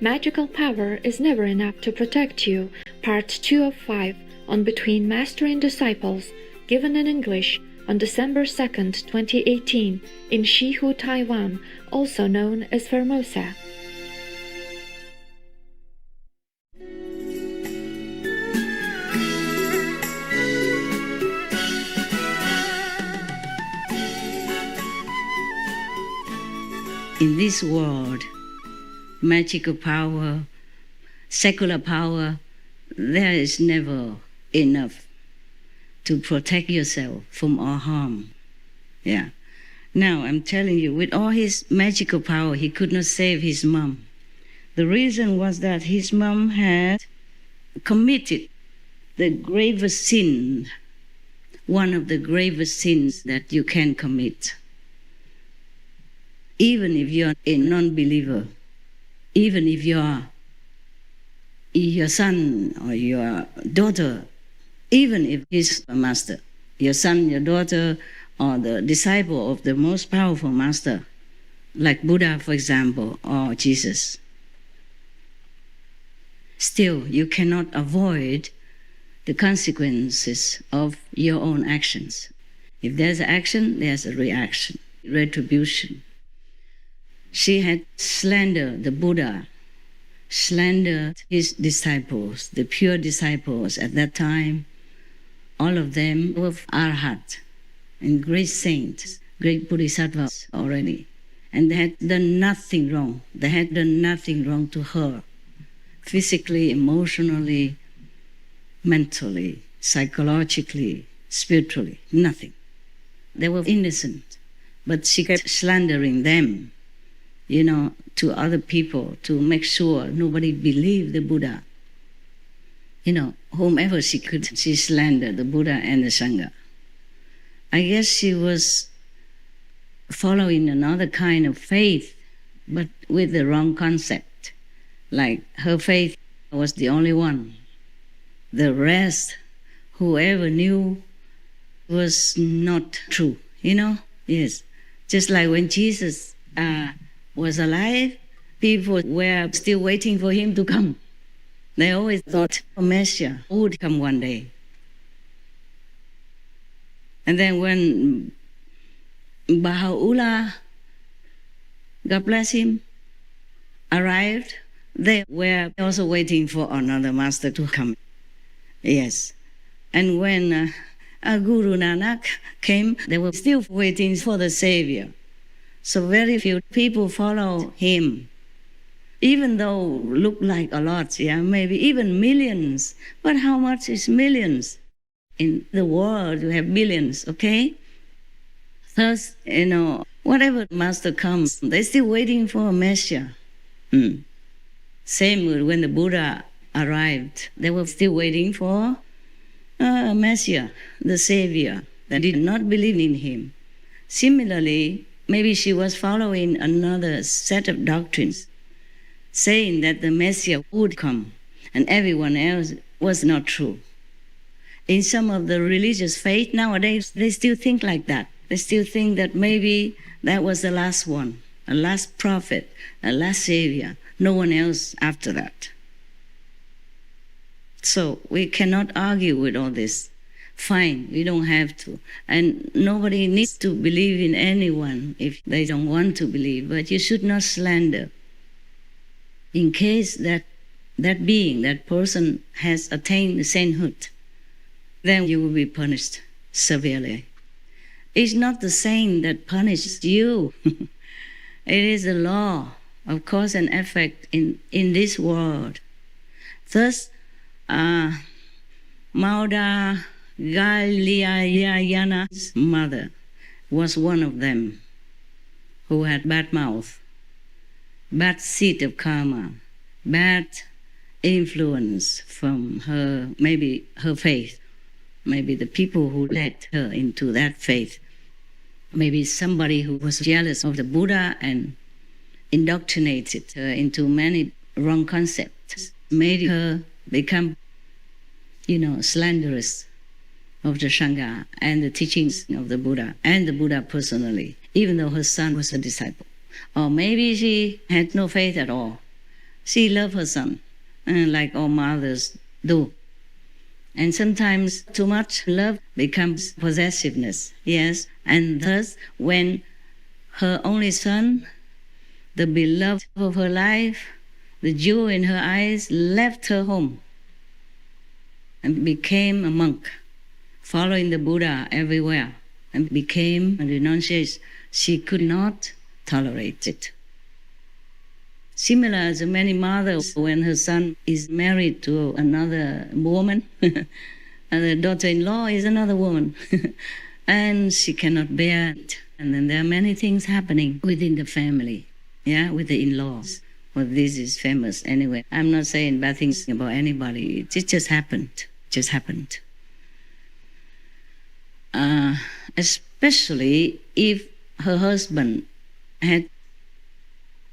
Magical power is never enough to protect you. Part 2 of 5 on Between Master and Disciples, given in English on December 2nd, 2018 in Shihu, Taiwan, also known as Formosa. In this world, magical power, secular power, there is never enough to protect yourself from all harm. Yeah. Now, I'm telling you, with all his magical power, he could not save his mom. The reason was that his mom had committed the gravest sin, one of the gravest sins that you can commit. Even if you're a non-believer, even if you're your son or your daughter, even if he's a master, your son, your daughter, or the disciple of the most powerful master, like Buddha, for example, or Jesus, still you cannot avoid the consequences of your own actions. If there's action, there's a reaction, retribution. She had slandered the Buddha, slandered his disciples, the pure disciples at that time. All of them were arhat and great saints, great bodhisattvas already. And they had done nothing wrong. They had done nothing wrong to her, physically, emotionally, mentally, psychologically, spiritually, nothing. They were innocent, but she kept slandering them, to other people to make sure nobody believed the Buddha. Whomever she could, she slandered the Buddha and the Sangha. I guess she was following another kind of faith, but with the wrong concept. Like her faith was the only one. The rest, whoever knew, was not true, Yes. Just like when Jesus was alive, people were still waiting for him to come. They always thought a Messiah would come one day. And then when Baha'u'llah, God bless him, arrived, they were also waiting for another master to come. Yes. And when Guru Nanak came, they were still waiting for the Savior. So very few people follow him, even though look like a lot, maybe even millions. But how much is millions? In the world, you have billions, okay? Thus, whatever master comes, they're still waiting for a Messiah. Same when the Buddha arrived, they were still waiting for a Messiah, the Savior. They did not believe in him. Similarly, maybe she was following another set of doctrines, saying that the Messiah would come, and everyone else was not true. In some of the religious faith nowadays, they still think like that. They still think that maybe that was the last one, a last prophet, a last savior, no one else after that. So we cannot argue with all this. Fine, we don't have to. And nobody needs to believe in anyone if they don't want to believe, but you should not slander. In case that being, that person has attained sainthood, then you will be punished severely. It's not the saint that punishes you. It is the law of cause and effect in this world. Thus, Maudgalyayana's mother was one of them who had bad mouth, bad seed of karma, bad influence from her, maybe her faith, maybe the people who led her into that faith, maybe somebody who was jealous of the Buddha and indoctrinated her into many wrong concepts, made her become, slanderous of the Sangha and the teachings of the Buddha and the Buddha personally, even though her son was a disciple. Or maybe she had no faith at all. She loved her son, like all mothers do. And sometimes too much love becomes possessiveness, yes. And thus, when her only son, the beloved of her life, the jewel in her eyes, left her home and became a monk, following the Buddha everywhere, and became a renunciate, she could not tolerate it. Similar to many mothers, when her son is married to another woman, and the daughter-in-law is another woman, and she cannot bear it. And then there are many things happening within the family, with the in-laws. Well, this is famous anyway. I'm not saying bad things about anybody. It just happened. Especially if her husband had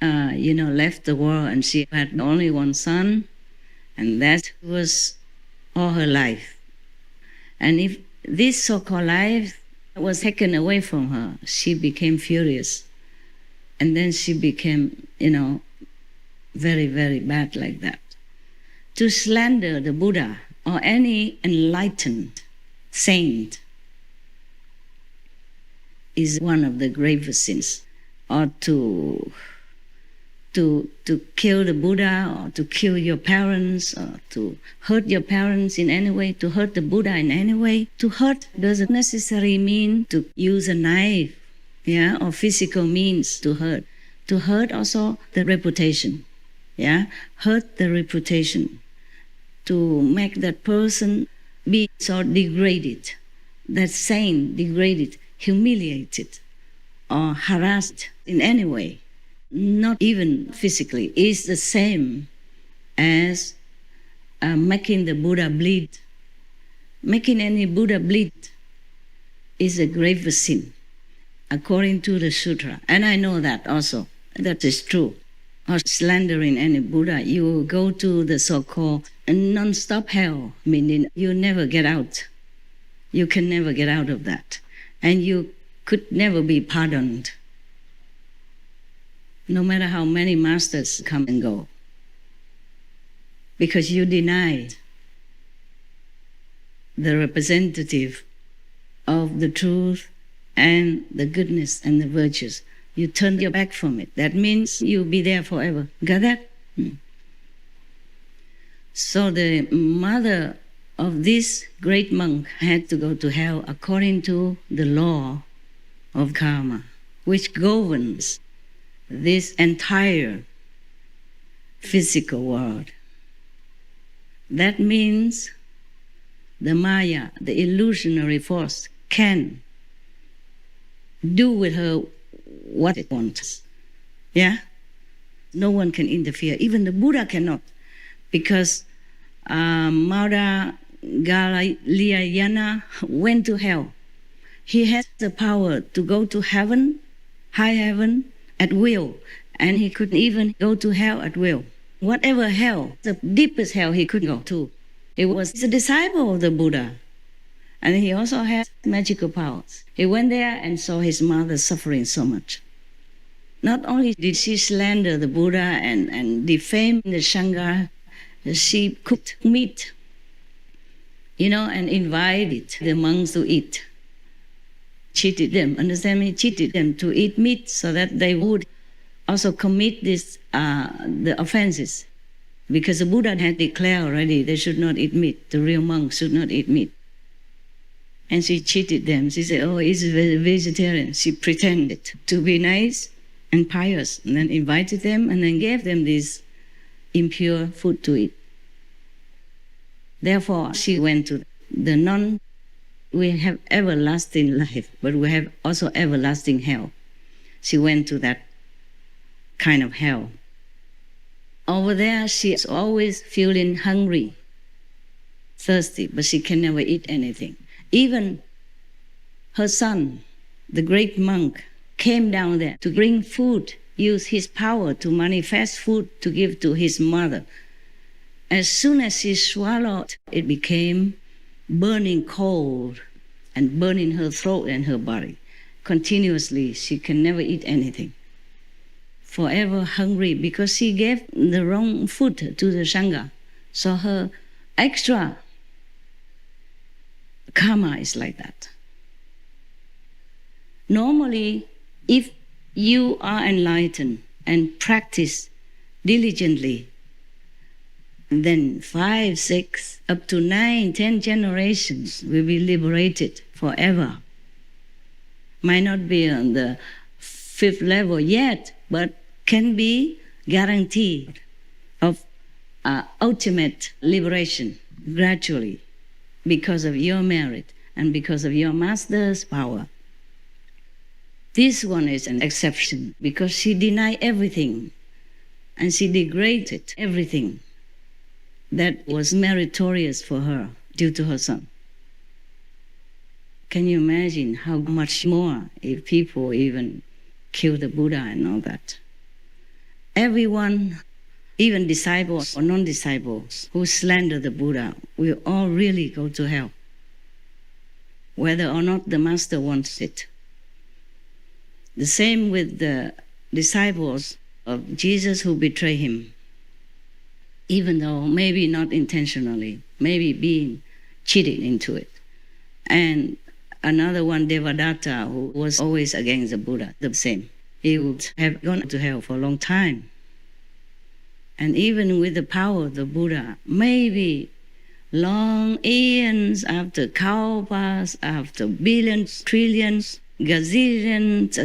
left the world and she had only one son, and that was all her life. And if this so-called life was taken away from her, she became furious. And then she became, very, very bad like that. To slander the Buddha or any enlightened saint is one of the gravest sins. Or to kill the Buddha, or to kill your parents, or to hurt your parents in any way, to hurt the Buddha in any way. To hurt doesn't necessarily mean to use a knife, or physical means to hurt. To hurt also the reputation, hurt the reputation. To make that person be so degraded, that saint degraded, humiliated, or harassed in any way, not even physically, is the same as making the Buddha bleed. Making any Buddha bleed is a grave sin, according to the sutra. And I know that also. That is true. Or slandering any Buddha, you go to the so-called non-stop hell, meaning you never get out. You can never get out of that. And you could never be pardoned, no matter how many masters come and go, because you denied the representative of the truth and the goodness and the virtues. You turn your back from it. That means you'll be there forever. Got that? So the mother of this great monk had to go to hell according to the law of karma, which governs this entire physical world. That means the Maya, the illusionary force, can do with her what it wants. No one can interfere. Even the Buddha cannot, because Maudgalyayana went to hell. He has the power to go to heaven, high heaven, at will, and he could even go to hell at will. Whatever hell, the deepest hell he could go to. He was a disciple of the Buddha, and he also had magical powers. He went there and saw his mother suffering so much. Not only did she slander the Buddha and defame the Sangha, she cooked meat, and invited the monks to eat. Cheated them, understand me? Cheated them to eat meat so that they would also commit the offenses. Because the Buddha had declared already they should not eat meat. The real monks should not eat meat. And she cheated them. She said, he's a vegetarian. She pretended to be nice and pious, and then invited them and then gave them this impure food to eat. Therefore, she went to the nun. We have everlasting life, but we have also everlasting hell. She went to that kind of hell. Over there, she is always feeling hungry, thirsty, but she can never eat anything. Even her son, the great monk, came down there to bring food, use his power to manifest food to give to his mother. As soon as she swallowed, it became burning cold and burning her throat and her body. Continuously, she can never eat anything. forever hungry because she gave the wrong food to the Sangha. So her extra karma is like that. Normally, if you are enlightened and practice diligently, then 5, 6, up to 9, 10 generations will be liberated forever. Might not be on the 5th level yet, but can be guaranteed of ultimate liberation gradually because of your merit and because of your master's power. This one is an exception because she denied everything and she degraded everything that was meritorious for her due to her son. Can you imagine how much more if people even kill the Buddha and all that? Everyone, even disciples or non-disciples who slander the Buddha, will all really go to hell, whether or not the master wants it. The same with the disciples of Jesus who betray him, even though maybe not intentionally, maybe being cheated into it. And another one, Devadatta, who was always against the Buddha, the same. He would have gone to hell for a long time. And even with the power of the Buddha, maybe long eons after kalpas, after billions, trillions, gazillions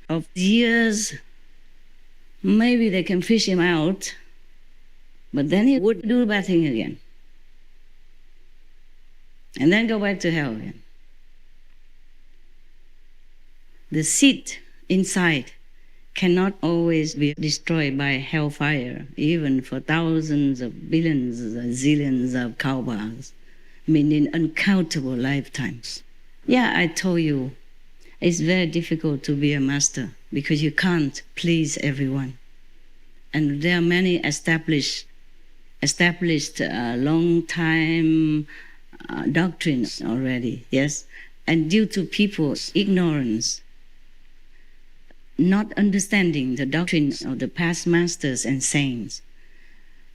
of years, maybe they can fish him out, but then he would do a bad thing again. And then go back to hell again. The seed inside cannot always be destroyed by hellfire, even for thousands of billions, zillions of kalpas, meaning uncountable lifetimes. Yeah, I told you, it's very difficult to be a master because you can't please everyone. And there are many established long time doctrines already, yes? And due to people's ignorance, not understanding the doctrines of the past masters and saints,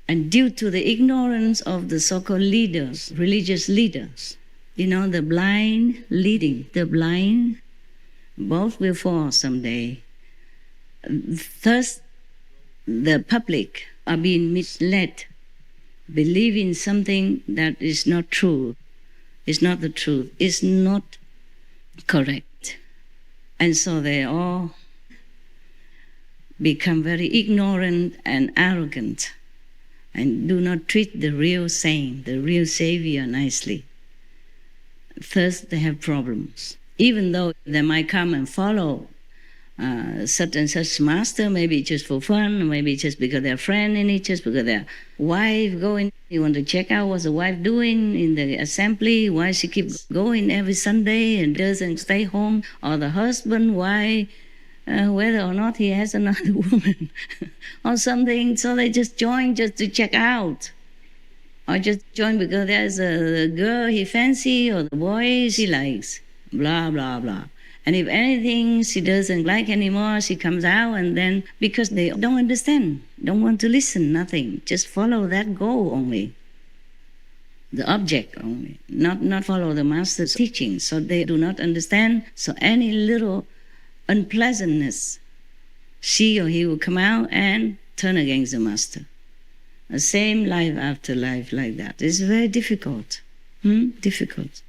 and due to the ignorance of the so-called leaders, religious leaders, the blind leading the blind, both will fall someday. Thus, the public are being misled, believing something that is not true, is not the truth, is not correct. And so they all become very ignorant and arrogant and do not treat the real saint, the real savior nicely. Thus, they have problems. Even though they might come and follow such and such master, maybe just for fun, maybe just because they're friend in it, just because their wife going. You want to check out what's the wife doing in the assembly, why she keeps going every Sunday and doesn't stay home, or the husband, why, whether or not he has another woman or something. So they just join just to check out, or just join because there's a girl he fancy or the boy she likes, blah, blah, blah. And if anything she doesn't like anymore, she comes out, and then because they don't understand, don't want to listen, nothing, just follow that goal only, the object only, not follow the master's teaching. So they do not understand. So any little unpleasantness, she or he will come out and turn against the master. The same life after life like that. It's very difficult. Difficult.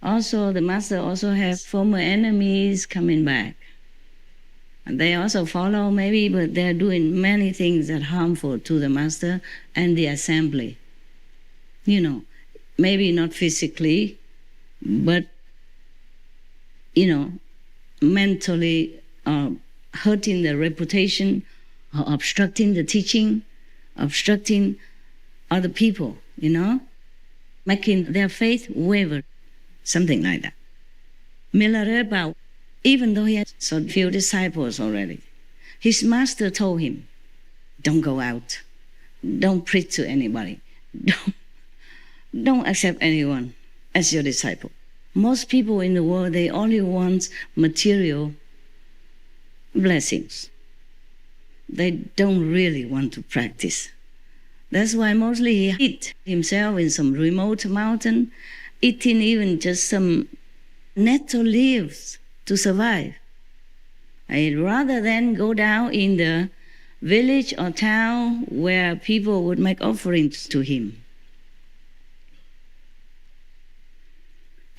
Also, the master also have former enemies coming back. And they also follow maybe, but they're doing many things that are harmful to the master and the assembly. Maybe not physically, but, mentally hurting the reputation, or obstructing the teaching, obstructing other people, making their faith waver. Something like that. Milarepa, even though he had so few disciples already, his master told him, don't go out, don't preach to anybody, don't accept anyone as your disciple. Most people in the world, they only want material blessings. they don't really want to practice. That's why mostly he hid himself in some remote mountain, eating even just some nettle leaves to survive. Rather than go down in the village or town where people would make offerings to him.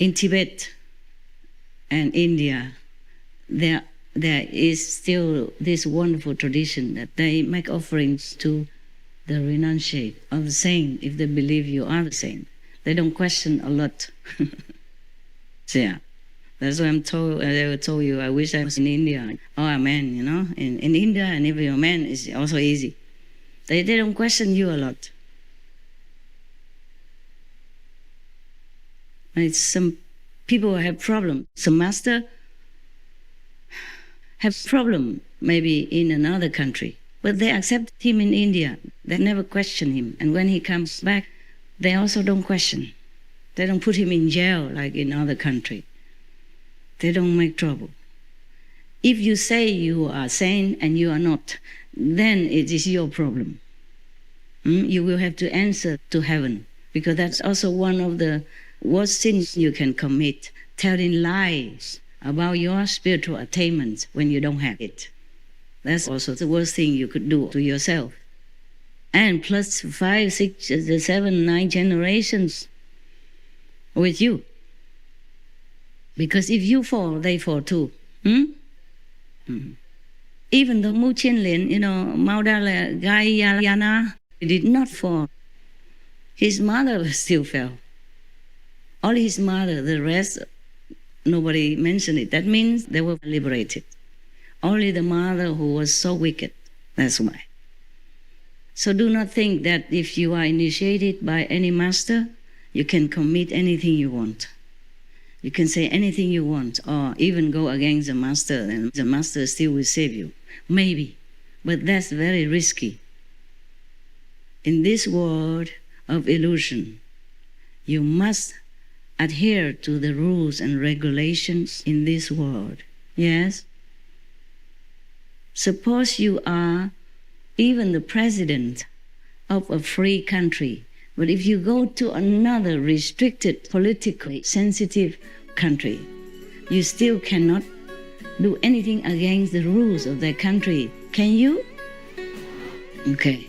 In Tibet and India, there is still this wonderful tradition that they make offerings to the renunciate or the saint if they believe you are the saint. They don't question a lot. So yeah, that's why I told you I wish I was in India or a man, In India, and if you're a man, it's also easy. They don't question you a lot. Some people have problem. Some master have problem maybe in another country, but they accept him in India. They never question him. And when he comes back, they also don't question. They don't put him in jail like in other country. They don't make trouble. If you say you are saint and you are not, then it is your problem. You will have to answer to heaven, because that's also one of the worst sins you can commit, telling lies about your spiritual attainment when you don't have it. That's also the worst thing you could do to yourself. And plus 5, 6, 7, 9 generations with you. Because if you fall, they fall too. Even the Mu Chinlin, Maudgalyayana, he did not fall. His mother still fell. Only his mother, the rest, nobody mentioned it. That means they were liberated. Only the mother who was so wicked, that's why. So do not think that if you are initiated by any master, you can commit anything you want. You can say anything you want, or even go against the master, and the master still will save you. Maybe, but that's very risky. In this world of illusion, you must adhere to the rules and regulations in this world. Yes? Suppose you are even the president of a free country, but if you go to another restricted, politically sensitive country, you still cannot do anything against the rules of that country. Can you? Okay.